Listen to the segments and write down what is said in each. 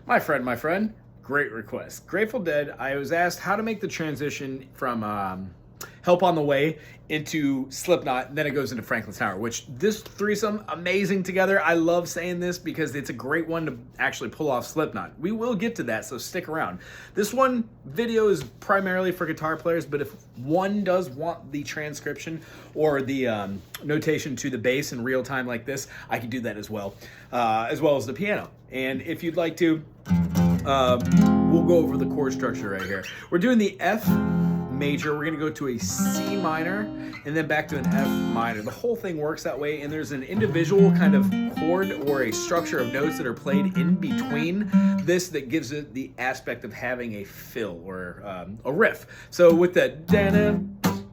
My friend, great request. Grateful Dead, I was asked how to make the transition from Help on the Way into Slipknot, and then it goes into Franklin Tower, which this threesome, amazing together. I love saying this because it's a great one to actually pull off Slipknot. We will get to that, so stick around. This one video is primarily for guitar players, but if one does want the transcription or the notation to the bass in real time like this, I can do that as well as the piano. And if you'd like to, we'll go over the chord structure right here. We're doing the F major, we're gonna go to a C minor, and then back to an F minor. The whole thing works that way, and there's an individual kind of chord or a structure of notes that are played in between this that gives it the aspect of having a fill or a riff. So with the da-na,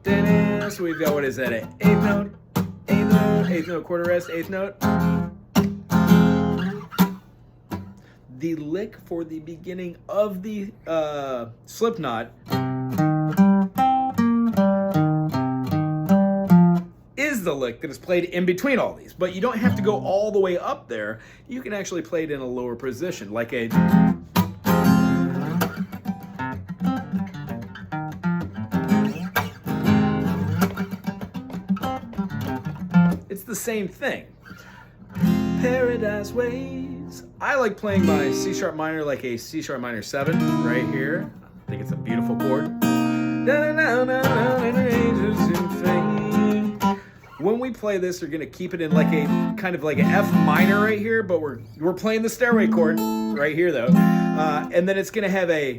da-na, so we've got, what is that, an eighth note, quarter rest, eighth note. The lick for the beginning of the Slipknot is the lick that is played in between all these, but you don't have to go all the way up there. You can actually play it in a lower position, like a it's the same thing. Paradise Waves. I like playing my C sharp minor like a C sharp minor 7 right here. I think it's a beautiful chord. When we play this, we're gonna keep it in like a kind of like an F minor right here, but we're playing the stairway chord right here though, and then it's gonna have a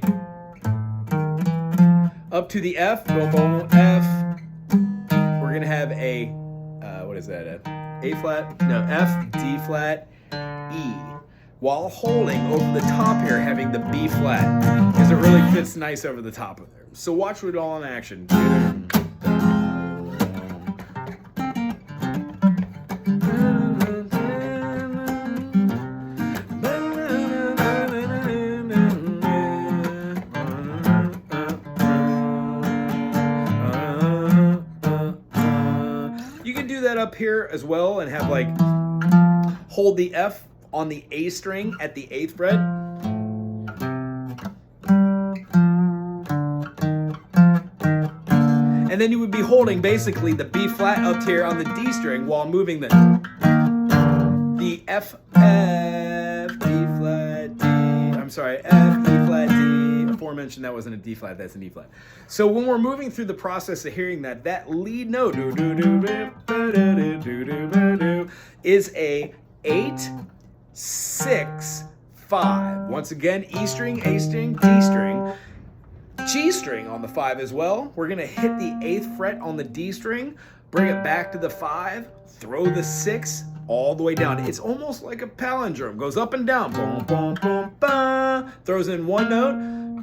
up to the F, boom, boom, F. We're gonna have a what is that? A flat? No, F, D flat, E, while holding over the top here, having the B flat, because it really fits nice over the top of there. So watch it all in action. You can do that up here as well and have like hold the F on the A string at the 8th fret. And then you would be holding basically the B flat up here on the D string while moving the F, D flat, D, I'm sorry, F, E flat, D. Aforementioned that wasn't a D flat, that's an E flat. So when we're moving through the process of hearing that lead note is a 8, 6, 5. Once again, E string, A string, D string, G string on the 5 as well. We're gonna hit the 8th fret on the D string, bring it back to the 5, throw the 6 all the way down. It's almost like a palindrome, goes up and down, boom, boom, boom, boom, throws in one note,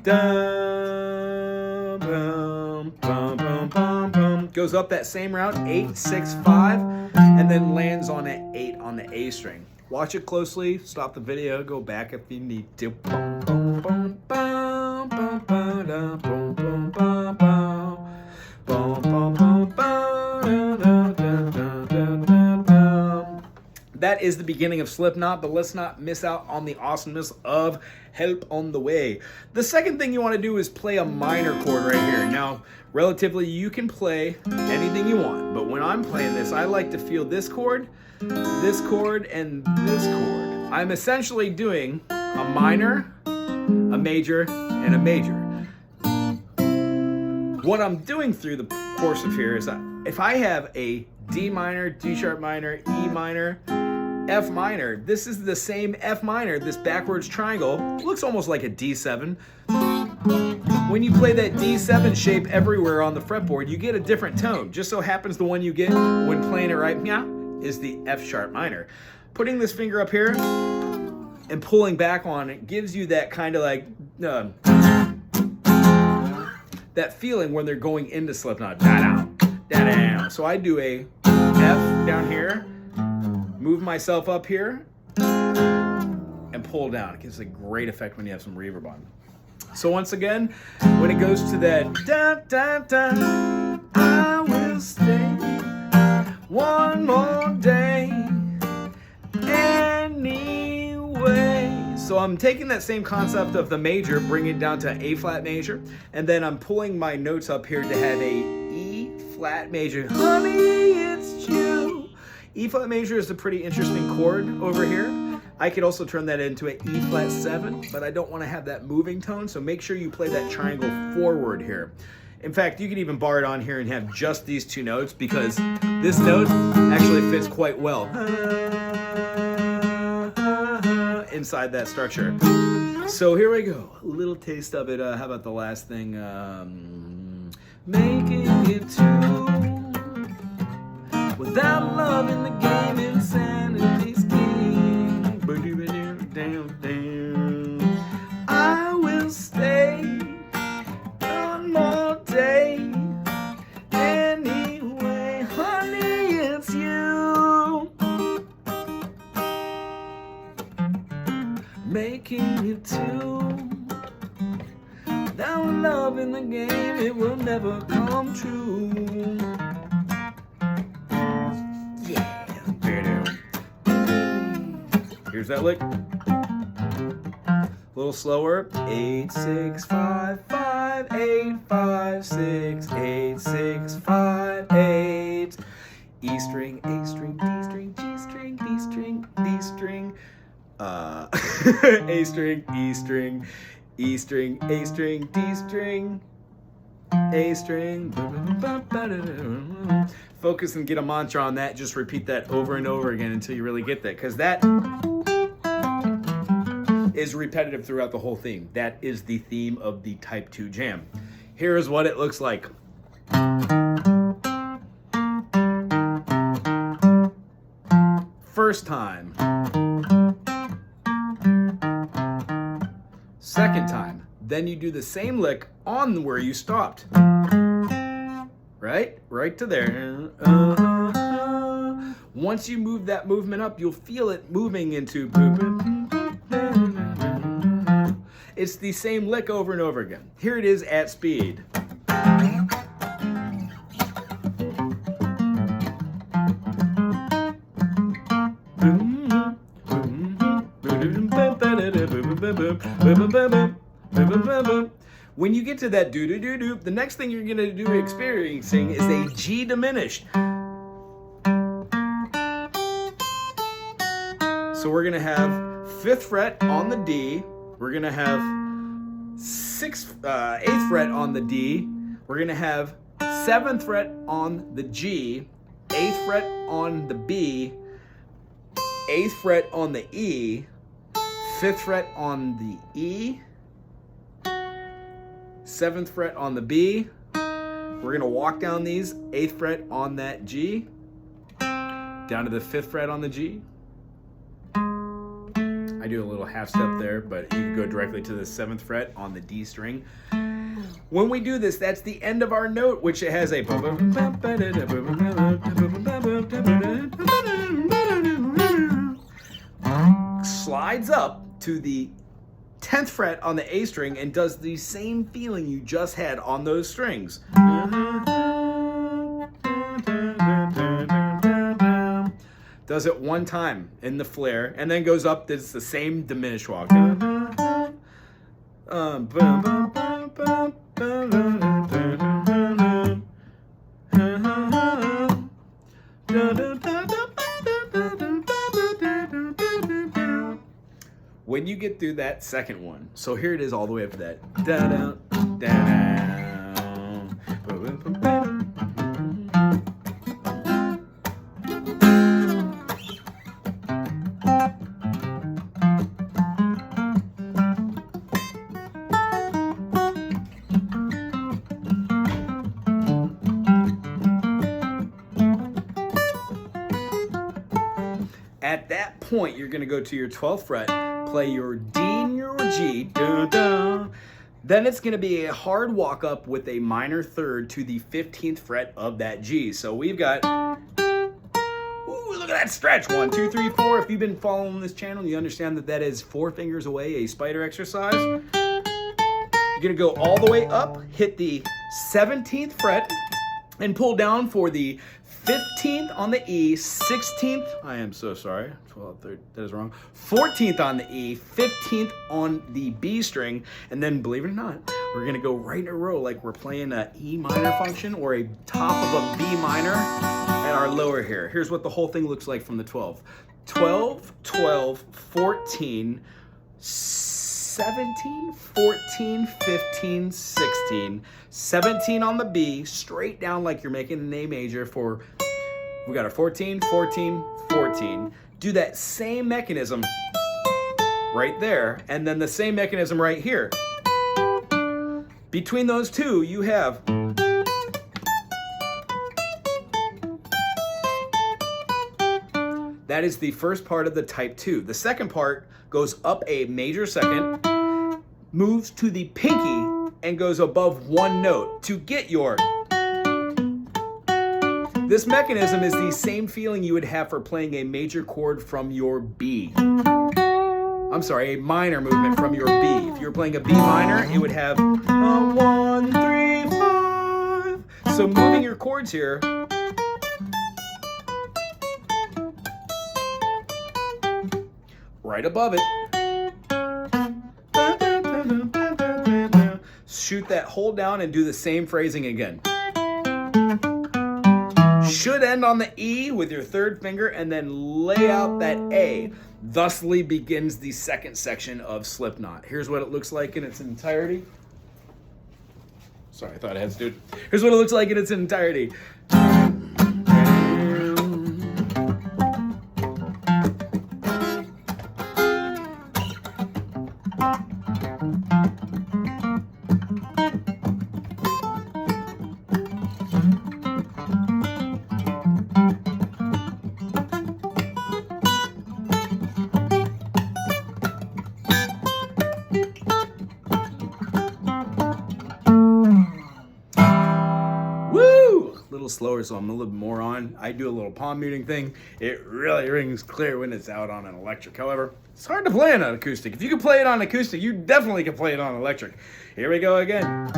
dum, boom, boom, boom, boom, boom, goes up that same route, 8, 6, 5, and then lands on an 8 on the A string. Watch it closely, stop the video, go back if you need to. Boom, boom, boom, boom, boom, boom, boom, boom, boom, boom, boom, boom, boom, boom. That is the beginning of Slipknot, but let's not miss out on the awesomeness of Help on the Way. The second thing you want to do is play a minor chord right here. Now, relatively, you can play anything you want, but when I'm playing this, I like to feel this chord, and this chord. I'm essentially doing a minor, a major, and a major. What I'm doing through the course of here is that if I have a D minor, D sharp minor, E minor, F minor, this is the same F minor, this backwards triangle, looks almost like a D7. When you play that D7 shape everywhere on the fretboard, you get a different tone. Just so happens the one you get when playing it right now is the F sharp minor. Putting this finger up here and pulling back on it gives you that kind of like, that feeling when they're going into Slipknot. Da-down, da-down. So I do a F down here, move myself up here, and pull down. It gives a great effect when you have some reverb on. So once again, when it goes to that da da da, I will stay one more day anyway. So I'm taking that same concept of the major, bringing it down to A flat major, and then I'm pulling my notes up here to have a E flat major. Honey, it's you. E flat major is a pretty interesting chord over here. I could also turn that into an E flat 7, but I don't want to have that moving tone, so make sure you play that triangle forward here. In fact, you could even bar it on here and have just these two notes, because this note actually fits quite well inside that structure. So here we go, a little taste of it. How about the last thing? Making it two. Without love in the game, insanity's king. I will stay one more day. Anyway, honey, it's you. Making it two. Without love in the game, it will never come true. Here's that lick. A little slower. 8, 6, 5, 5, 8, 5, 6, 8, 6, 5, 8. E string, A string, D string, G string, D string, D string. A string, E string, E string, A string, D string, A string. Focus and get a mantra on that. Just repeat that over and over again until you really get that, because that is repetitive throughout the whole theme. That is the theme of the Type 2 Jam. Here's what it looks like. First time. Second time. Then you do the same lick on where you stopped. Right? Right to there. Once you move that movement up, you'll feel it moving into. It's the same lick over and over again. Here it is at speed. When you get to that do-do-do-do, the next thing you're going to do experiencing is a G diminished. So we're going to have 5th fret on the D. We're going to have 8th fret on the D. We're going to have 7th fret on the G, 8th fret on the B, 8th fret on the E, 5th fret on the E, 7th fret on the B. We're going to walk down these, 8th fret on that G, down to the 5th fret on the G. I do a little half step there, but you can go directly to the 7th fret on the D string. When we do this, that's the end of our note, which it has a slides up to the 10th fret on the A string and does the same feeling you just had on those strings. Does it one time in the flare, and then goes up. It's the same diminished walk. When you get through that second one, so here it is all the way up to that. At that point, you're going to go to your 12th fret, play your D and your G, then it's going to be a hard walk up with a minor third to the 15th fret of that G. So we've got, ooh, look at that stretch. 1, 2, 3, 4. If you've been following this channel, you understand that that is 4 fingers away, a spider exercise. You're going to go all the way up, hit the 17th fret and pull down for the 15th on the E, 16th, I am so sorry, 12, 13, that is wrong, 14th on the E, 15th on the B string, and then believe it or not, we're gonna go right in a row like we're playing a E minor function or a top of a B minor at our lower here. Here's what the whole thing looks like from the 12. 12, 12, 14, 17, 14, 15, 16, 17 on the B, straight down like you're making an A major for, we got a 14, 14, 14. Do that same mechanism right there, and then the same mechanism right here. Between those two, you have that is the first part of the type 2. The second part goes up a major second, moves to the pinky, and goes above one note to get your. This mechanism is the same feeling you would have for playing a major chord from your B. I'm sorry, a minor movement from your B. If you were playing a B minor, it would have a 1, 3, 5. So moving your chords here, right above it, shoot that hold down and do the same phrasing again. Should end on the E with your third finger and then lay out that A. Thusly begins the second section of Slipknot. Here's what it looks like in its entirety. Sorry, I thought I had to do it. Here's what it looks like in its entirety. Little slower, so I'm a little bit more on. I do a little palm muting thing. It really rings clear when it's out on an electric. However, it's hard to play it on acoustic. If you can play it on acoustic, you definitely can play it on electric. Here we go again.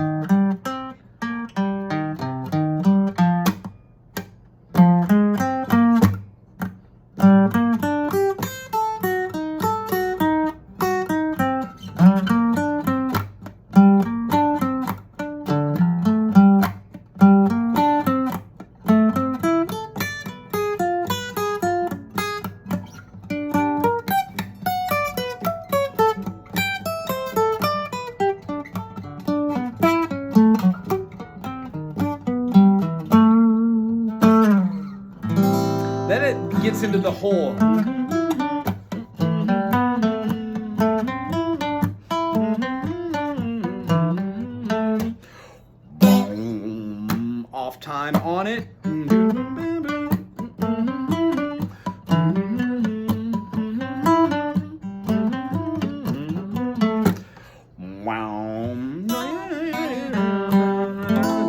Then it gets into the whole. Boom, off time on it.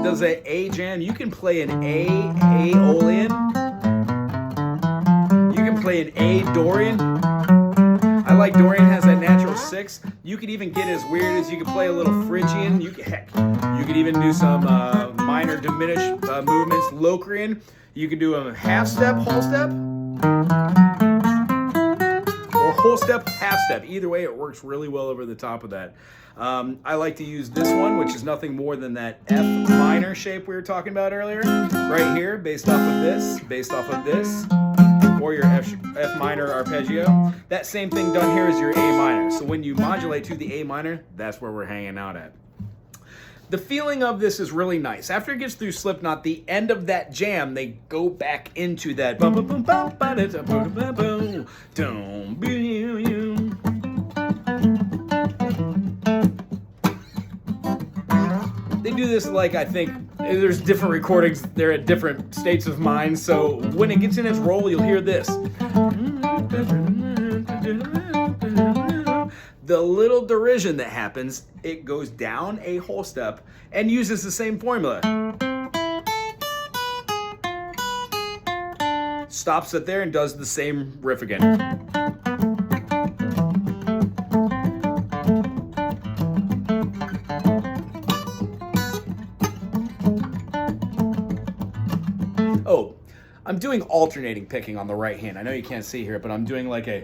Does an A jam? You can play an Aeolian. Play an A Dorian. I like Dorian, has that natural 6. You could even get as weird as you could play a little Phrygian. You could even do some minor diminished movements. Locrian. You could do a half step, whole step, or whole step, half step. Either way, it works really well over the top of that. I like to use this one, which is nothing more than that F minor shape we were talking about earlier, right here, based off of this, or your F minor arpeggio. That same thing done here is your A minor. So when you modulate to the A minor, that's where we're hanging out at. The feeling of this is really nice. After it gets through Slipknot, the end of that jam, they go back into that. They do this like, I think, there's different recordings, they're at different states of mind, so when it gets in its roll, you'll hear this. The little derision that happens, it goes down a whole step and uses the same formula. Stops it there and does the same riff again. I'm doing alternating picking on the right hand. I know you can't see here, but I'm doing like a,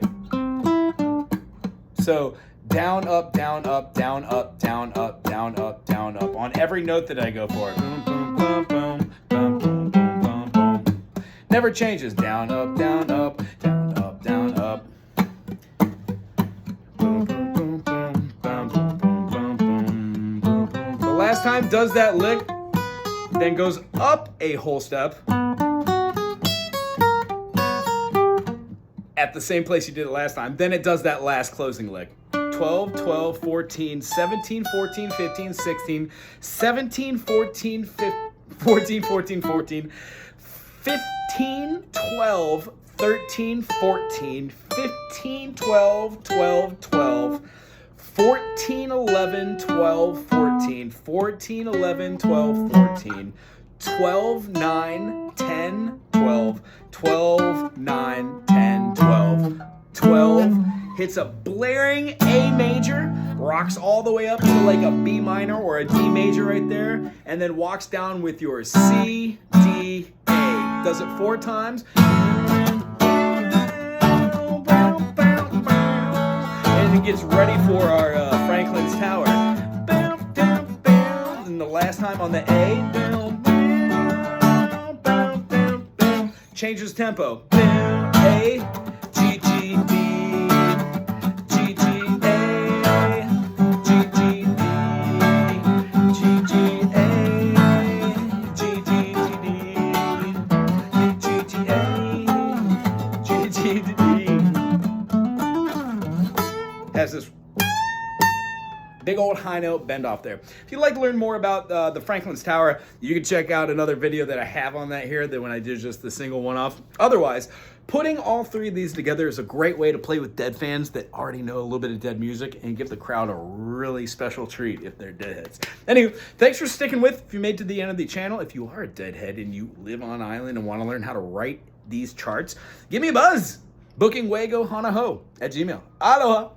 so down, up, down, up, down, up, down, up, down, up, down, up on every note that I go for. Boom, boom, boom, boom, boom, boom, boom, boom, boom. Never changes. Down, up, down, up, down, up, down, up. Boom, boom, boom, boom, boom, boom, boom, boom, boom, boom. The last time does that lick, then goes up a whole step at the same place you did it last time. Then it does that last closing lick. 12, 12, 14, 17, 14, 15, 16, 17, 14, 14, 14, 14, 15, 12, 13, 14, 15, 12, 12, 12, 14, 11, 12, 14, 14, 11, 12, 14, 12, 9, 10, 12, 12, 9, 10, 12, 12, hits a blaring A major, rocks all the way up to like a B minor or a D major right there, and then walks down with your C, D, A. Does it 4 times. And it gets ready for our Franklin's Tower. And the last time on the A, changes tempo. A, G, G, D, G, G, A, G, G, D, G, G, A, G, G, D, G, G, A, G, G, D. Has this big old high note bend off there. If you'd like to learn more about the Franklin's Tower, you can check out another video that I have on that here, that when I did just the single one off. Otherwise, putting all 3 of these together is a great way to play with Dead fans that already know a little bit of Dead music and give the crowd a really special treat if they're Deadheads. Anyway, thanks for sticking with. If you made it to the end of the channel, if you are a Deadhead and you live on island and want to learn how to write these charts, give me a buzz. Booking Wago Hanaho at Gmail. Aloha.